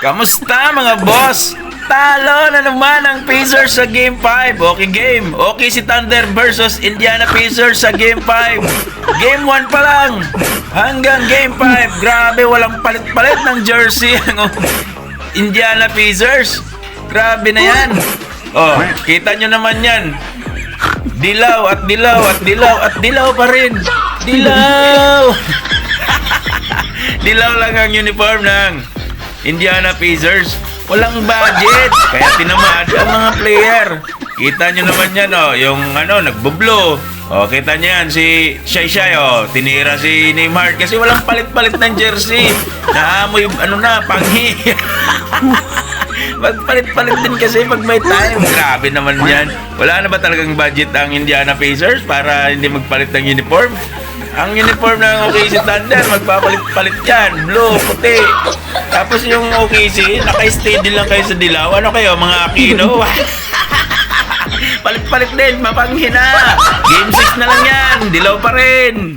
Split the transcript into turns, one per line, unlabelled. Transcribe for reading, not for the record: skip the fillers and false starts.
Kamusta mga boss? Talo na naman ang Pacers sa Game 5. Okay game. Okay si Thunder versus Indiana Pacers sa Game 5. Game 1 pa lang. Hanggang Game 5. Grabe, walang palit-palit ng jersey ang Indiana Pacers. Grabe na yan. Oh, kita nyo naman yan. Dilaw at dilaw at dilaw at dilaw pa rin. Dilaw. Dilaw lang ang uniform ng Indiana Pacers. Walang budget, kaya tinamad ang mga player. Kita nyo naman yan, oh, yung nagbublo. Oh, kita nyo yan, si Shai, oh, tinira si Neymar kasi walang palit-palit ng jersey. Naamoy, panghi. Magpalit-palit din kasi pag may time. Grabe naman yan. Wala na ba talagang budget ang Indiana Pacers para hindi magpalit ng uniform? Ang uniform ng OKC Thunder, magpapalit-palit yan. Blue, puti. Tapos yung OKC, naka-steady lang kayo sa dilaw. Ano kayo, mga Aquino? Palit-palit din, mapanghi na. Game 6 na lang yan. Dilaw pa rin.